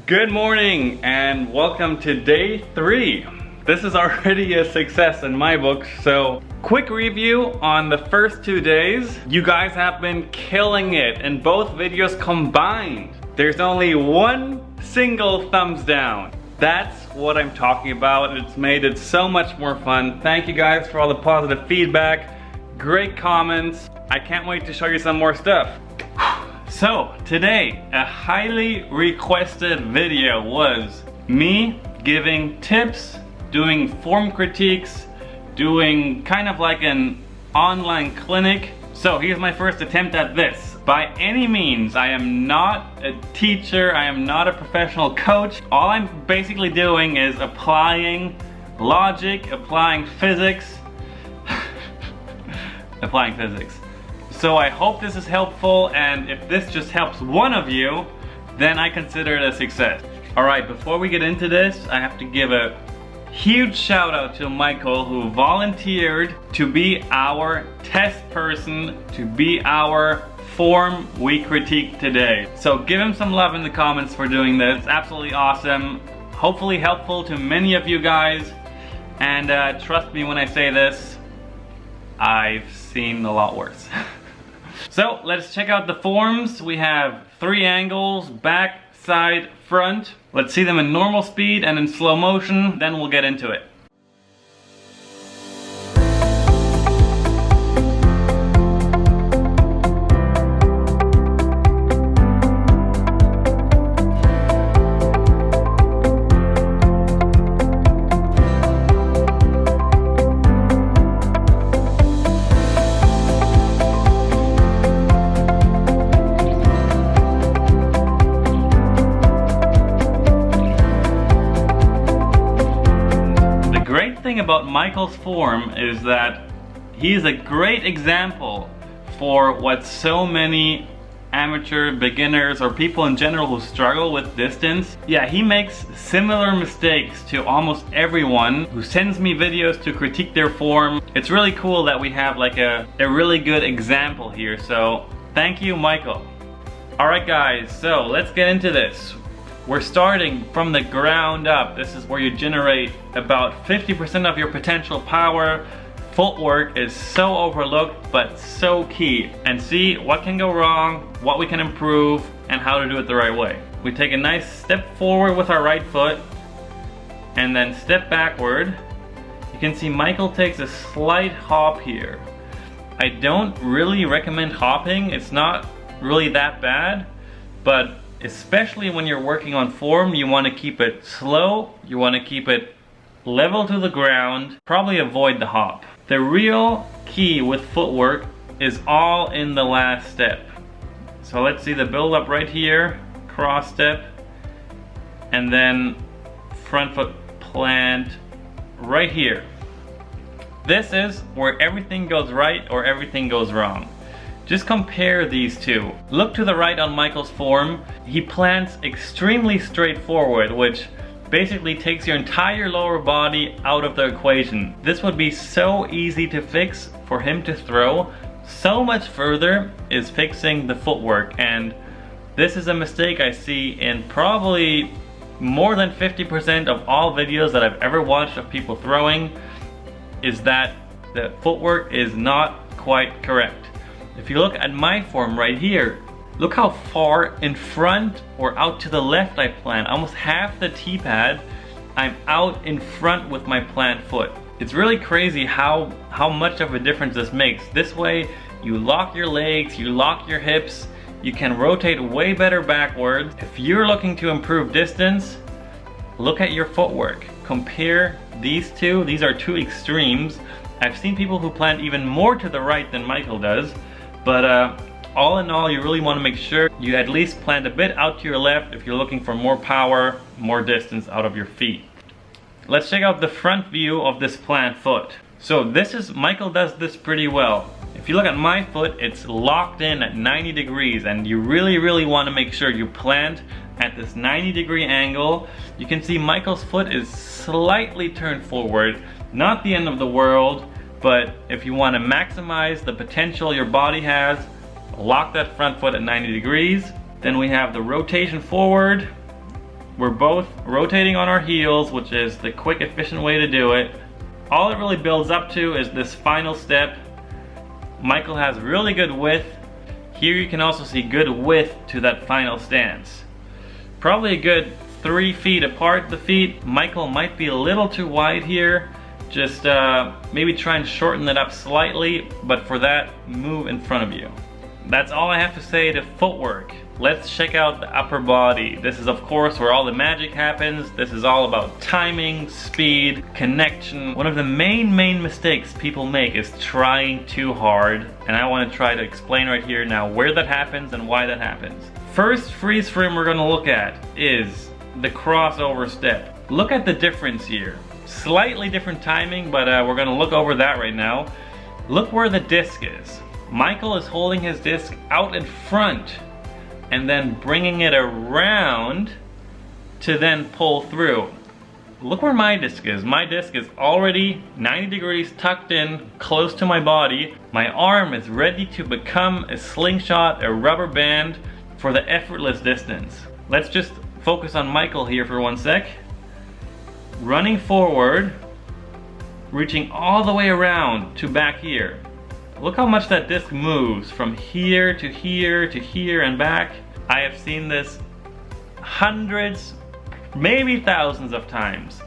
Good morning and welcome to day 3. This is already a success in my book, so quick review on the first 2 days. You guys have been killing it in both videos combined. There's only one single thumbs down. That's what I'm talking about. It's made it so much more fun. Thank you guys for all the positive feedback, great comments. I can't wait to show you some more stuff. So today, a highly requested video was me giving tips, doing form critiques, doing kind of like an online clinic. So here's my first attempt at this. By any means, I am not a teacher, I am not a professional coach. All I'm basically doing is applying logic, applying physics, applying physics. So I hope this is helpful, and if this just helps one of you, then I consider it a success. Alright, before we get into this, I have to give a huge shout out to Michael, who volunteered to be our test person, to be our form we critique today. So give him some love in the comments for doing this. It's absolutely awesome, hopefully helpful to many of you guys, and trust me when I say this, I've seen a lot worse. So let's check out the forms. We have 3 angles, back, side, front. Let's see them in normal speed and in slow motion, then we'll get into it. About Michael's form is that he's a great example for what so many amateur beginners or people in general who struggle with distance. Yeah, he makes similar mistakes to almost everyone who sends me videos to critique their form. It's really cool that we have like a really good example here, so thank you, Michael. Alright guys, so let's get into this. We're starting from the ground up. This is where you generate about 50% of your potential power. Footwork is so overlooked, but so key. And see what can go wrong, what we can improve, and how to do it the right way. We take a nice step forward with our right foot, and then step backward. You can see Michael takes a slight hop here. I don't really recommend hopping. It's not really that bad, but especially when you're working on form, you want to keep it slow, you want to keep it level to the ground, probably avoid the hop. The real key with footwork is all in the last step. So let's see the build up right here, cross step, and then front foot plant right here. This is where everything goes right or everything goes wrong. Just compare these two. Look to the right on Michael's form. He plants extremely straightforward, which basically takes your entire lower body out of the equation. This would be so easy to fix for him to throw. So much further is fixing the footwork, and this is a mistake I see in probably more than 50% of all videos that I've ever watched of people throwing, is that the footwork is not quite correct. If you look at my form right here, look how far in front or out to the left I plant. Almost half the T-pad, I'm out in front with my plant foot. It's really crazy how much of a difference this makes. This way, you lock your legs, you lock your hips, you can rotate way better backwards. If you're looking to improve distance, look at your footwork. Compare these two. These are two extremes. I've seen people who plant even more to the right than Michael does. But all in all, you really want to make sure you at least plant a bit out to your left if you're looking for more power, more distance out of your feet. Let's check out the front view of this plant foot. So Michael does this pretty well. If you look at my foot, it's locked in at 90 degrees, and you really want to make sure you plant at this 90-degree angle. You can see Michael's foot is slightly turned forward, not the end of the world, but if you want to maximize the potential your body has, lock that front foot at 90 degrees. Then we have the rotation forward, We're both rotating on our heels, which is the quick, efficient way to do it. All it really builds up to is this final step. Michael has really good width. Here you can also see good width to that final stance. Probably a good 3 feet apart, the feet. Michael might be a little too wide here. Just maybe try and shorten it up slightly, but for that, move in front of you. That's all I have to say to footwork. Let's check out the upper body. This is of course where all the magic happens. This is all about timing, speed, connection. One of the main mistakes people make is trying too hard, and I want to try to explain right here now where that happens and why that happens. First freeze frame we're going to look at is the crossover step. Look at the difference here. Slightly different timing, but we're going to look over that right now. Look where the disc is. Michael is holding his disc out in front and then bringing it around to then pull through. Look where my disc is. My disc is already 90 degrees tucked in, close to my body. My arm is ready to become a slingshot, a rubber band for the effortless distance. Let's just focus on Michael here for 1 sec. Running forward, reaching all the way around to back here. Look how much that disc moves from here to here to here and back. I have seen this hundreds, maybe thousands of times.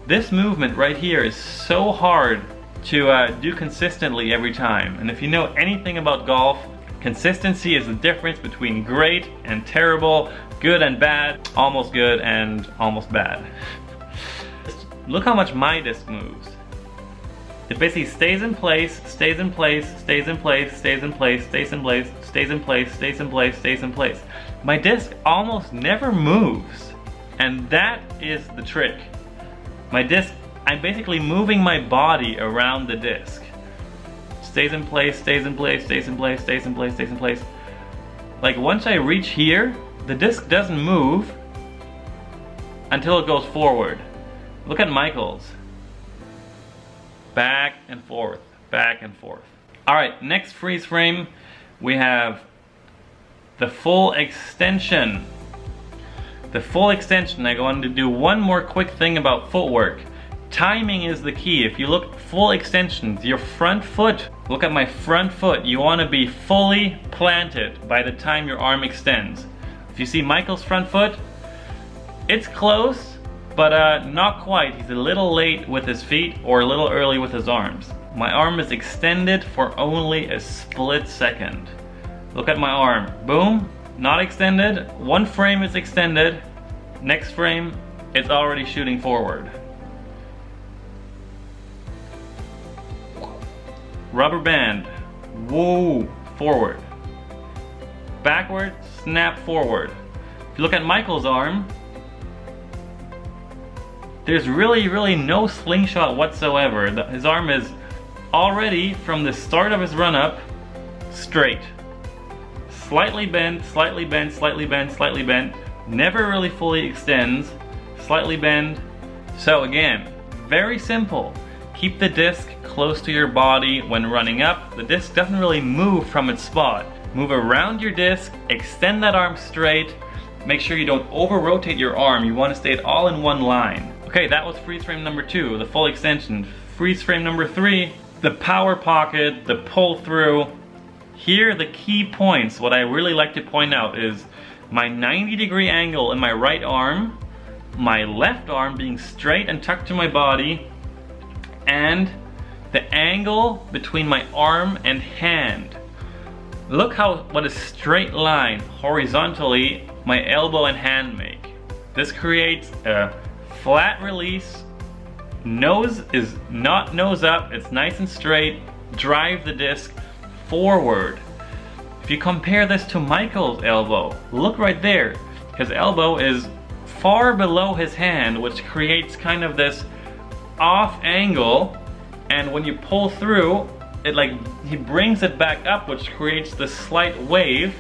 This movement right here is so hard to do consistently every time. And if you know anything about golf, consistency is the difference between great and terrible, good and bad, almost good and almost bad. Look how much my disc moves. It basically stays in place, stays in place, stays in place, stays in place, stays in place, stays in place, stays in place, stays in place. My disc almost never moves, and that is the trick. My disc, I'm basically moving my body around the disc. Stays in place, stays in place, stays in place, stays in place, stays in place. Like once I reach here, the disc doesn't move until it goes forward. Look at Michael's. Back and forth, back and forth. All right, next freeze frame, we have the full extension. The full extension, I wanted to do one more quick thing about footwork. Timing is the key. If you look full extensions, your front foot, look at my front foot, you want to be fully planted by the time your arm extends. If you see Michael's front foot, it's close, but not quite. He's a little late with his feet or a little early with his arms. My arm is extended for only a split second. Look at my arm. Boom, not extended. One frame is extended. Next frame, it's already shooting forward. Rubber band. Whoa, forward. Backward, snap forward. If you look at Michael's arm, there's really no slingshot whatsoever. His arm is already, from the start of his run-up, straight. Slightly bent, slightly bent, slightly bent, slightly bent. Never really fully extends. Slightly bend. So again, very simple. Keep the disc close to your body when running up. The disc doesn't really move from its spot. Move around your disc, extend that arm straight. Make sure you don't over-rotate your arm. You want to stay all in one line. Okay, that was freeze frame number 2, the full extension. Freeze frame number 3, the power pocket, the pull through. Here, the key points, what I really like to point out is my 90-degree angle in my right arm, my left arm being straight and tucked to my body, and the angle between my arm and hand. Look what a straight line horizontally my elbow and hand make. This creates a flat release. Nose is not nose up, it's nice and straight. Drive the disc forward. If you compare this to Michael's elbow, look right there. His elbow is far below his hand, which creates kind of this off angle, and when you pull through, he brings it back up, which creates this slight wave,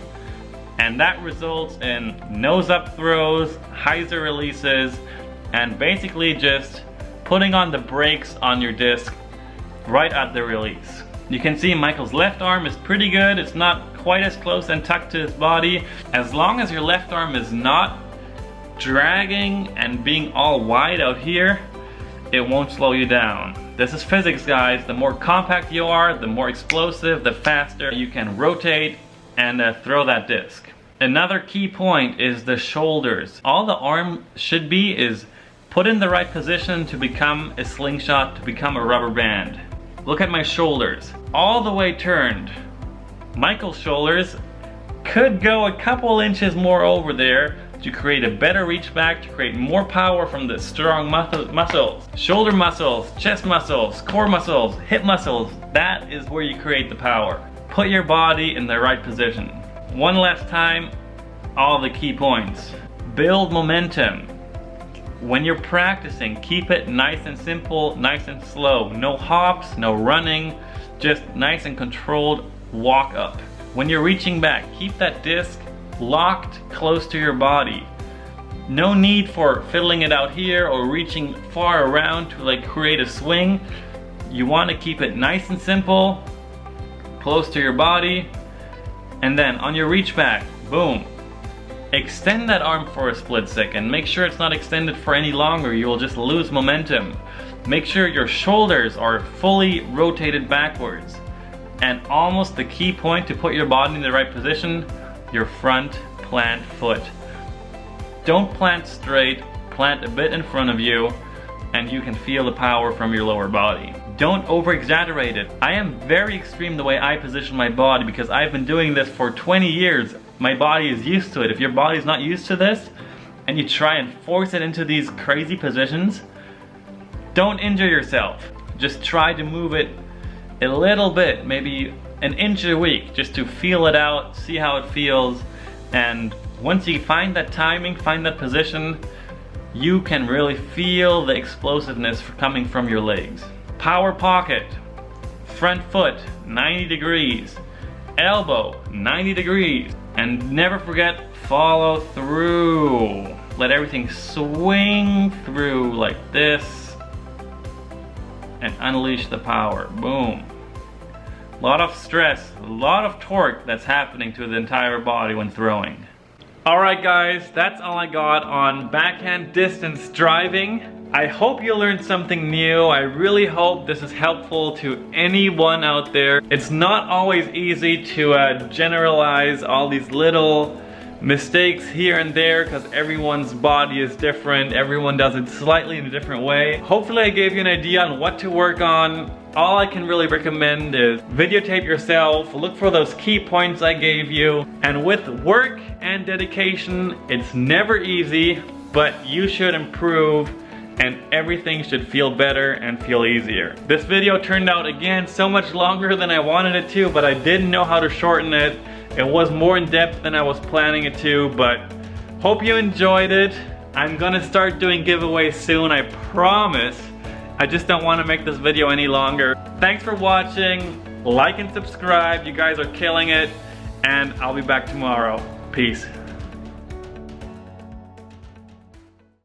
and that results in nose up throws, hyzer releases, and basically just putting on the brakes on your disc right at the release. You can see Michael's left arm is pretty good. It's not quite as close and tucked to his body. As long as your left arm is not dragging and being all wide out here, it won't slow you down. This is physics, guys. The more compact you are, the more explosive, the faster you can rotate and throw that disc. Another key point is the shoulders. All the arm should be is put in the right position to become a slingshot, to become a rubber band. Look at my shoulders, all the way turned. Michael's shoulders could go a couple inches more over there to create a better reach back, to create more power from the strong muscles. Shoulder muscles, chest muscles, core muscles, hip muscles, that is where you create the power. Put your body in the right position. One last time, all the key points. Build momentum. When you're practicing, keep it nice and simple, nice and slow. No hops, no running, just nice and controlled walk up. When you're reaching back, keep that disc locked close to your body. No need for fiddling it out here or reaching far around to like create a swing. You want to keep it nice and simple, close to your body, and then on your reach back, boom. Extend that arm for a split second. Make sure it's not extended for any longer. You will just lose momentum. Make sure your shoulders are fully rotated backwards. And almost the key point to put your body in the right position, your front plant foot. Don't plant straight, plant a bit in front of you, and you can feel the power from your lower body. Don't over exaggerate it. I am very extreme the way I position my body because I've been doing this for 20 years. My body is used to it. If your body's not used to this and you try and force it into these crazy positions, don't injure yourself. Just try to move it a little bit, maybe an inch a week, just to feel it out, see how it feels, and once you find that timing, find that position, you can really feel the explosiveness coming from your legs. Power pocket, front foot 90 degrees, elbow 90 degrees, and never forget follow through. Let everything swing through like this and unleash the power. Boom. A lot of stress, a lot of torque that's happening to the entire body when throwing. Alright guys, that's all I got on backhand distance driving. I hope you learned something new. I really hope this is helpful to anyone out there. It's not always easy to generalize all these little mistakes here and there because everyone's body is different. Everyone does it slightly in a different way. Hopefully I gave you an idea on what to work on. All I can really recommend is videotape yourself, look for those key points I gave you, and with work and dedication, it's never easy, but you should improve and everything should feel better and feel easier. This video turned out again so much longer than I wanted it to, but I didn't know how to shorten it. It was more in depth than I was planning it to, but hope you enjoyed it. I'm gonna start doing giveaways soon, I promise. I just don't want to make this video any longer. Thanks for watching. Like and subscribe. You guys are killing it. And I'll be back tomorrow. Peace.